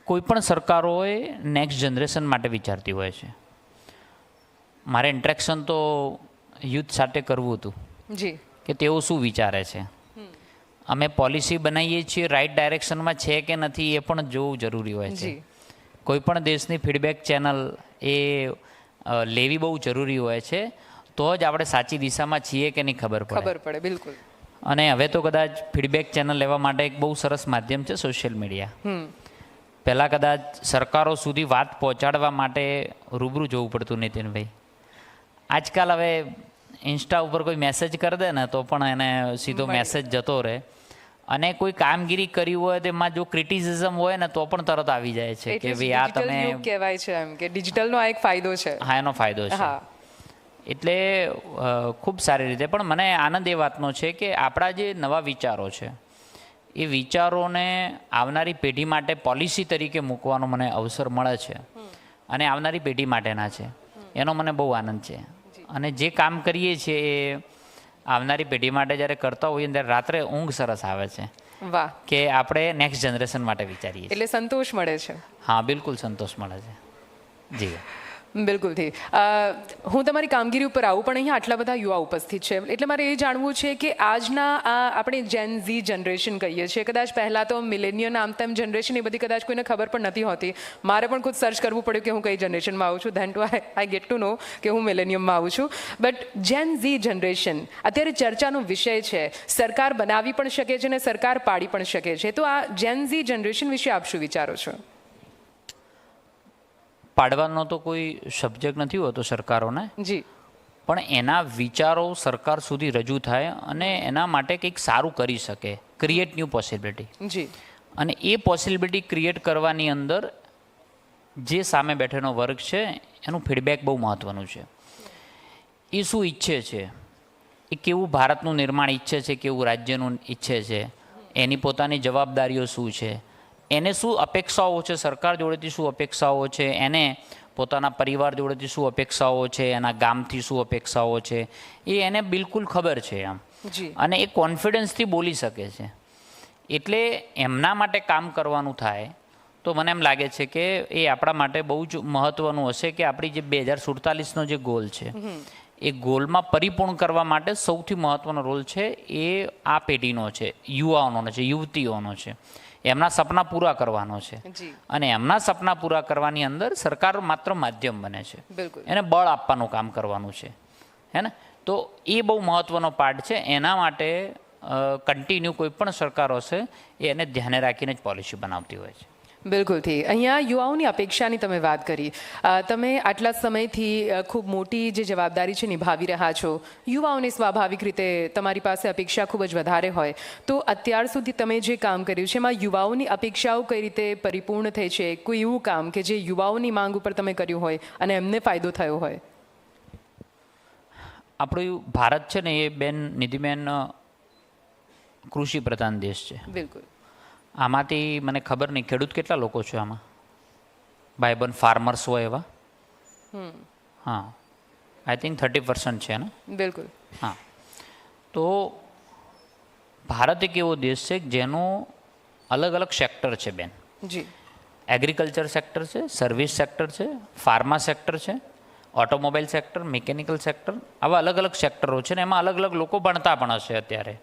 કોઈ પણ સરકારોએ નેક્સ્ટ જનરેશન માટે વિચારતી હોય છે. મારે ઇન્ટરેક્શન તો યુથ સાથે કરવું હતું જી કે તેઓ શું વિચારે છે. અમે પોલિસી બનાવીએ છીએ રાઈટ ડાયરેક્શનમાં છે કે નથી એ પણ જોવું જરૂરી હોય છે. કોઈ પણ દેશની ફીડબેક ચેનલ એ લેવી બહુ જરૂરી હોય છે, તો જ આપણે સાચી દિશામાં છીએ કે નહીં ખબર પડે. બિલકુલ. અને હવે તો કદાચ ફીડબેક ચેનલ લેવા માટે એક બહુ સરસ માધ્યમ છે સોશિયલ મીડિયા. પહેલાં કદાચ સરકારો સુધી વાત પહોંચાડવા માટે રૂબરૂ જવું પડતું નીતિનભાઈ. આજકાલ હવે ઇન્સ્ટા ઉપર કોઈ મેસેજ કરી દે ને તો પણ એને સીધો મેસેજ જતો રહે. અને કોઈ કામગીરી કરી હોય તેમાં જો ક્રિટિસિઝમ હોય ને તો પણ તરત આવી જાય છે કે ભાઈ આ તમે કહેવાય છે એમ કે ડિજિટલનો આ એક ફાયદો છે. હા, એનો ફાયદો છે. એટલે ખૂબ સારી રીતે. પણ મને આનંદ એ વાતનો છે કે આપણા જે નવા વિચારો છે એ વિચારોને આવનારી પેઢી માટે પોલિસી તરીકે મૂકવાનો મને અવસર મળે છે અને આવનારી પેઢી માટેના છે, એનો મને બહુ આનંદ છે. અને જે કામ કરીએ છીએ એ આવનારી પેઢી માટે જ્યારે કરતા હોઈએ ત્યારે રાત્રે ઊંઘ સરસ આવે છે. વાહ. કે આપણે નેક્સ્ટ જનરેશન માટે વિચારીએ એટલે સંતોષ મળે છે. હા, બિલકુલ સંતોષ મળે છે. જી બિલકુલથી. હું તમારી કામગીરી ઉપર આવું, પણ અહીંયા આટલા બધા યુવા ઉપસ્થિત છે એટલે મારે એ જાણવું છે કે આજના આ આપણે જેન ઝી જનરેશન કહીએ છીએ, કદાચ પહેલાં તો મિલેનિયમ આમ તેમ જનરેશન એ બધી કદાચ કોઈને ખબર પણ નથી હોતી. મારે પણ ખુદ સર્ચ કરવું પડ્યું કે હું કઈ જનરેશનમાં આવું છું, then to I get to know કે હું મિલેનિયમમાં આવું છું. બટ જેન ઝી જનરેશન અત્યારે ચર્ચાનો વિષય છે. સરકાર બનાવી પણ શકે છે અને સરકાર પાડી પણ શકે છે. તો આ જેન ઝી જનરેશન વિશે આપ શું વિચારો છો? પાડવાનો તો કોઈ સબ્જેક્ટ નથી હોતો સરકારોને. જી. પણ એના વિચારો સરકાર સુધી રજૂ થાય અને એના માટે કંઈક સારું કરી શકે, ક્રિએટ ન્યૂ પોસિબિલિટી. જી. અને એ પોસિબિલિટી ક્રિએટ કરવાની અંદર જે સામે બેઠેલો વર્ગ છે એનું ફીડબેક બહુ મહત્ત્વનું છે. એ શું ઈચ્છે છે, એ કેવું ભારતનું નિર્માણ ઈચ્છે છે, કેવું રાજ્યનું ઈચ્છે છે, એની પોતાની જવાબદારીઓ શું છે, એને શું અપેક્ષાઓ છે, સરકાર જોડેથી શું અપેક્ષાઓ છે, એને પોતાના પરિવાર જોડેથી શું અપેક્ષાઓ છે, એના ગામથી શું અપેક્ષાઓ છે, એ એને બિલકુલ ખબર છે આમ. અને એ કોન્ફિડન્સથી બોલી શકે છે. એટલે એમના માટે કામ કરવાનું થાય તો મને એમ લાગે છે કે એ આપણા માટે બહુ જ મહત્ત્વનું હશે કે આપણી જે 2047નો જે ગોલ છે એ ગોલમાં પરિપૂર્ણ કરવા માટે સૌથી મહત્ત્વનો રોલ છે એ આ પેઢીનો છે, યુવાઓનો છે, યુવતીઓનો છે. એમના સપના પૂરા કરવાનો છે. અને એમના સપના પૂરા કરવાની અંદર સરકાર માત્ર માધ્યમ બને છે, એને બળ આપવાનું કામ કરવાનું છે, હે ને. તો એ બહુ મહત્ત્વનો પાર્ટ છે. એના માટે કન્ટિન્યુ કોઈ પણ સરકાર હશે એ એને ધ્યાને રાખીને જ પોલિસી બનાવતી હોય છે. બિલકુલથી. અહીંયા યુવાઓની અપેક્ષાની તમે વાત કરી. તમે આટલા સમયથી ખૂબ મોટી જે જવાબદારી છે નિભાવી રહ્યા છો. યુવાઓને સ્વાભાવિક રીતે તમારી પાસે અપેક્ષા ખૂબ જ વધારે હોય. તો અત્યાર સુધી તમે જે કામ કર્યું છે એમાં યુવાઓની અપેક્ષાઓ કઈ રીતે પરિપૂર્ણ થઈ છે? કોઈ એવું કામ કે જે યુવાઓની માંગ ઉપર તમે કર્યું હોય અને એમને ફાયદો થયો હોય? આપણું ભારત છે ને એ બેન નિધિબેન કૃષિ પ્રધાન દેશ છે. બિલકુલ. આમાંથી મને ખબર નહીં ખેડૂત કેટલા લોકો છે આમાં, ભાઈબંધ ફાર્મર્સ હોય એવા. હા, આઈ થિંક 30% છે ને. બિલકુલ. હા, તો ભારત એક એવો દેશ છે જેનું અલગ અલગ સેક્ટર છે બેન. જી. એગ્રીકલ્ચર સેક્ટર છે, સર્વિસ સેક્ટર છે, ફાર્મા સેક્ટર છે, ઓટોમોબાઈલ સેક્ટર, મિકેનિકલ સેક્ટર, આવા અલગ અલગ સેક્ટરો છે ને એમાં અલગ અલગ લોકો ભણતા પણ હશે અત્યારે.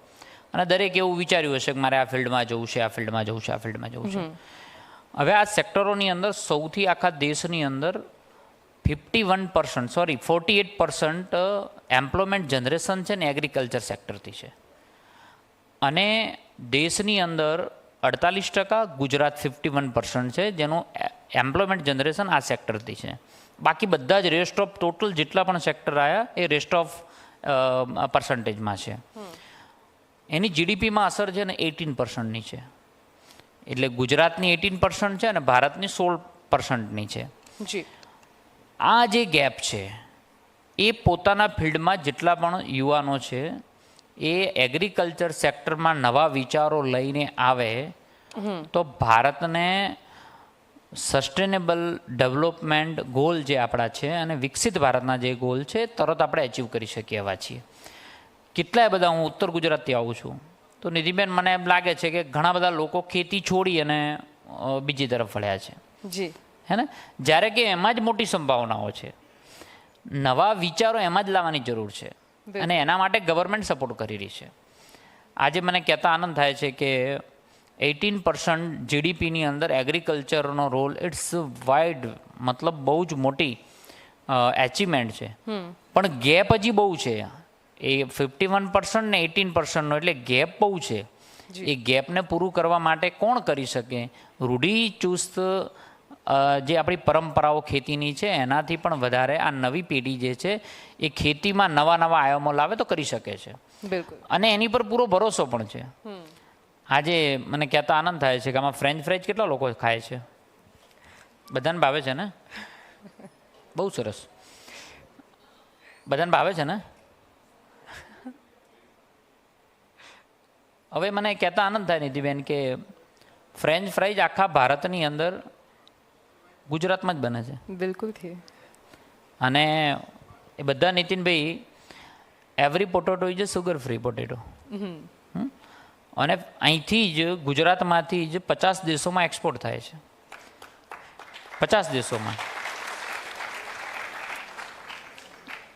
અને દરેક એવું વિચાર્યું હશે કે મારે આ ફિલ્ડમાં જવું છે, આ ફિલ્ડમાં જવું છે, આ ફિલ્ડમાં જવું છે. હવે આ સેક્ટરોની અંદર સૌથી આખા દેશની અંદર 48% એમ્પ્લોયમેન્ટ જનરેશન છે ને એગ્રીકલ્ચર સેક્ટરથી છે. અને દેશની અંદર 48%, ગુજરાત 51% છે જેનું એમ્પ્લોયમેન્ટ જનરેશન આ સેક્ટરથી છે. બાકી બધા જ રેસ્ટ ઓફ ટોટલ જેટલા પણ સેક્ટર આવ્યા એ રેસ્ટ ઓફ પર્સન્ટેજમાં છે. એની જીડીપીમાં અસર છે ને 18%ની છે. એટલે ગુજરાતની 18% છે અને ભારતની 16%ની છે. જી. આ જે ગેપ છે એ પોતાના ફિલ્ડમાં જેટલા પણ યુવાનો છે એ એગ્રીકલ્ચર સેક્ટરમાં નવા વિચારો લઈને આવે તો ભારતને સસ્ટેનેબલ ડેવલપમેન્ટ ગોલ જે આપણા છે અને વિકસિત ભારતના જે ગોલ છે તરત આપણે અચીવ કરી શકીએ એવા છીએ. કેટલાય બધા, હું ઉત્તર ગુજરાતથી આવું છું તો નિધિબેન મને એમ લાગે છે કે ઘણા બધા લોકો ખેતી છોડી અને બીજી તરફ વળ્યા છે જી હે ને, જ્યારે કે એમાં જ મોટી સંભાવનાઓ છે. નવા વિચારો એમાં જ લાવવાની જરૂર છે અને એના માટે ગવર્મેન્ટ સપોર્ટ કરી રહી છે. આજે મને કહેતા આનંદ થાય છે કે 18% જીડીપીની અંદર એગ્રીકલ્ચરનો રોલ ઇટ્સ વાઇડ, મતલબ બહુ જ મોટી એચિવમેન્ટ છે. પણ ગેપ હજી બહુ છે. એ 51% ને 18%નો એટલે ગેપ બહુ છે. એ ગેપને પૂરું કરવા માટે કોણ કરી શકે? રૂઢિચુસ્ત જે આપણી પરંપરાઓ ખેતીની છે એનાથી પણ વધારે આ નવી પેઢી જે છે એ ખેતીમાં નવા નવા આયામો લાવે તો કરી શકે છે. બિલકુલ. અને એની પર પૂરો ભરોસો પણ છે. આજે મને કહેતા આનંદ થાય છે કે આમાં ફ્રેન્ચ ફ્રાઈઝ કેટલા લોકો ખાય છે? બધાને ભાવે છે ને? બહુ સરસ, બધાને ભાવે છે ને? હવે મને કહેતા આનંદ થાય નિધિબેન કે ફ્રેન્ચ ફ્રાઈઝ આખા ભારતની અંદર ગુજરાતમાં જ બને છે. બિલકુલ. અને એ બધા Nitinbhai every potato is a sugar free potato. અને અહીંથી જ ગુજરાતમાંથી જ 50 દેશોમાં એક્સપોર્ટ થાય છે. 50 દેશોમાં.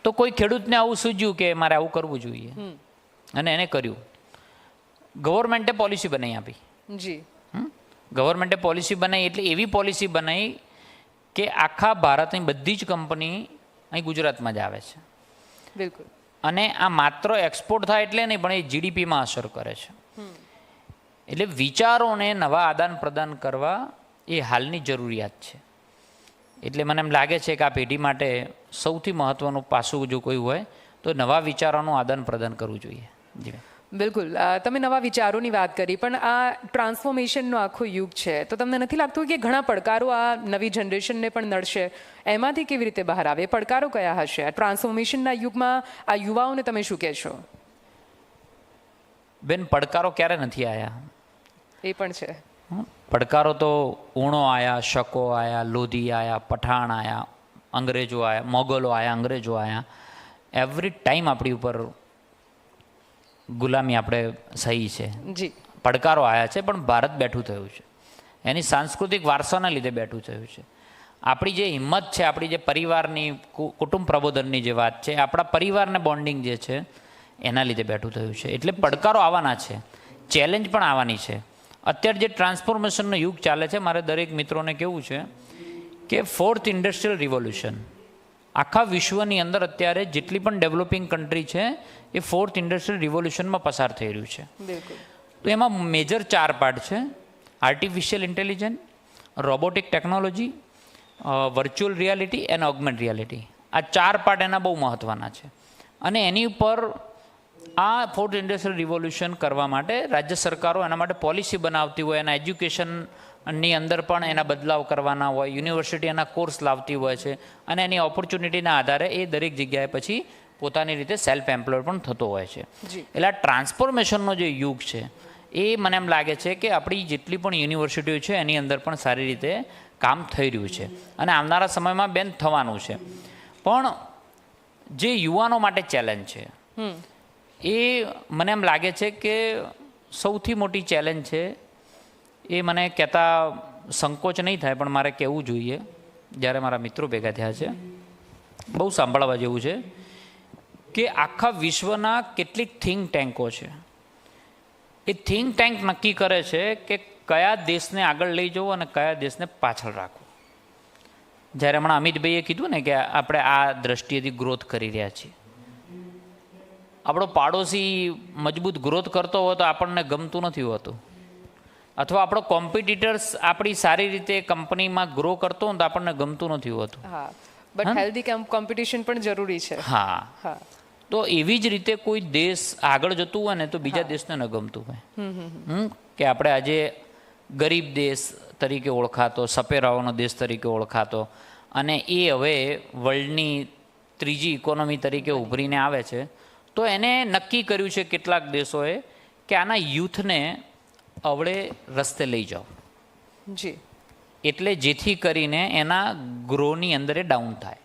તો કોઈ ખેડૂતને આવું સૂઝ્યું કે મારે આવું કરવું જોઈએ અને એને કર્યું. ગવર્મેન્ટે પોલિસી બનાવી આપી. જી. ગવર્મેન્ટે પોલિસી બનાવી એટલે એવી પોલિસી બનાવી કે આખા ભારતની બધી જ કંપની અહીં ગુજરાતમાં જ આવે છે. બિલકુલ. અને આ માત્ર એક્સપોર્ટ થાય એટલે નહીં, પણ એ જીડીપીમાં અસર કરે છે. એટલે વિચારોને નવા આદાન પ્રદાન કરવા એ હાલની જરૂરિયાત છે. એટલે મને એમ લાગે છે કે આ પેઢી માટે સૌથી મહત્ત્વનું પાસું જો કોઈ હોય તો નવા વિચારોનું આદાન પ્રદાન કરવું જોઈએ. જી બિલકુલ. તમે નવા વિચારોની વાત કરી, પણ આ ટ્રાન્સફોર્મેશનનો આખો યુગ છે, તો તમને નથી લાગતું કે ઘણા પડકારો આ નવી જનરેશનને પણ નડશે? એમાંથી કેવી રીતે બહાર આવે? પડકારો કયા હશે આ ટ્રાન્સફોર્મેશનના યુગમાં? આ યુવાઓને તમે શું કહેશો? બેન, પડકારો ક્યારે નથી આવ્યા? એ પણ છે. પડકારો તો ઊણો આવ્યા, શકો આવ્યા, લોધી આવ્યા, પઠાણ આવ્યા, અંગ્રેજો આવ્યા, મોગલો આવ્યા, અંગ્રેજો આવ્યા. એવરી ટાઈમ આપણી ઉપર ગુલામી આપણે સહી છે. જી. પડકારો આવ્યા છે, પણ ભારત બેઠું થયું છે. એની સાંસ્કૃતિક વારસાના લીધે બેઠું થયું છે. આપણી જે હિંમત છે, આપણી જે પરિવારની કુટુંબ પ્રબોધનની જે વાત છે, આપણા પરિવારને બોન્ડિંગ જે છે એના લીધે બેઠું થયું છે. એટલે પડકારો આવવાના છે, ચેલેન્જ પણ આવવાની છે. અત્યારે જે ટ્રાન્સફોર્મેશનનો યુગ ચાલે છે, મારે દરેક મિત્રોને કહેવું છે કે 4th ઇન્ડસ્ટ્રીયલ રિવોલ્યુશન આખા વિશ્વની અંદર અત્યારે જેટલી પણ ડેવલપિંગ કન્ટ્રી છે એ 4th ઇન્ડસ્ટ્રીયલ રિવોલ્યુશનમાં પસાર થઈ રહ્યું છે. બિલકુલ. તો એમાં મેજર 4 પાર્ટ છે: artificial intelligence, robotic technology, virtual reality and ઓગમેન્ટ reality. આ 4 પાર્ટ એના બહુ મહત્ત્વના છે. અને એની ઉપર આ 4th ઇન્ડસ્ટ્રીયલ રિવોલ્યુશન કરવા માટે રાજ્ય સરકારો એના માટે પોલિસી બનાવતી હોય, એના એજ્યુકેશનની અંદર પણ એના બદલાવ કરવાના હોય, યુનિવર્સિટી એના કોર્સ લાવતી હોય છે, અને એની ઓપોર્ચ્યુનિટીના આધારે એ દરેક જગ્યાએ પછી પોતાની રીતે સેલ્ફ એમ્પ્લોય પણ થતો હોય છે. એટલે આ ટ્રાન્સફોર્મેશનનો જે યુગ છે એ મને એમ લાગે છે કે આપણી જેટલી પણ યુનિવર્સિટીઓ છે એની અંદર પણ સારી રીતે કામ થઈ રહ્યું છે અને આવનારા સમયમાં બેન થવાનું છે. પણ જે યુવાનો માટે ચેલેન્જ છે એ મને એમ લાગે છે કે સૌથી મોટી ચેલેન્જ છે. એ મને કહેતા સંકોચ નહીં થાય, પણ મારે કહેવું જોઈએ. જ્યારે મારા મિત્રો ભેગા થયા છે, બહુ સાંભળવા જેવું છે કે આખા વિશ્વના કેટલીક થિંક ટેન્કો છે. એ થિંક ટેન્ક નક્કી કરે છે કે કયા દેશને આગળ લઈ જવો અને કયા દેશને પાછળ રાખવો. જ્યારે હમણાં અમિતભાઈએ કીધું ને કે આપણે આ દ્રષ્ટિએથી ગ્રોથ કરી રહ્યા છીએ. આપણો પાડોશી મજબૂત ગ્રોથ કરતો હોય તો આપણને ગમતું નથી હોતું, અથવા આપણો કોમ્પિટિટર્સ આપણી સારી રીતે કંપનીમાં ગ્રો કરતો હોય તો આપણને ગમતું નથી હોતું. હા, બટ હેલ્ધી કોમ્પિટિશન પણ જરૂરી છે. હા. તો એવી જ રીતે કોઈ દેશ આગળ જતું હોય ને તો બીજા દેશને ન ગમતું હોય કે આપણે આજે ગરીબ દેશ તરીકે ઓળખાતો, સપેરાઓનો દેશ તરીકે ઓળખાતો, અને એ હવે વર્લ્ડની ત્રીજી ઇકોનોમી તરીકે ઉભરીને આવે છે. તો એને નક્કી કર્યું છે કેટલાક દેશોએ કે આના યુથને અવળે રસ્તે લઈ જાઓ. જી. એટલે જેથી કરીને એના ગ્રોની અંદર એ ડાઉન થાય.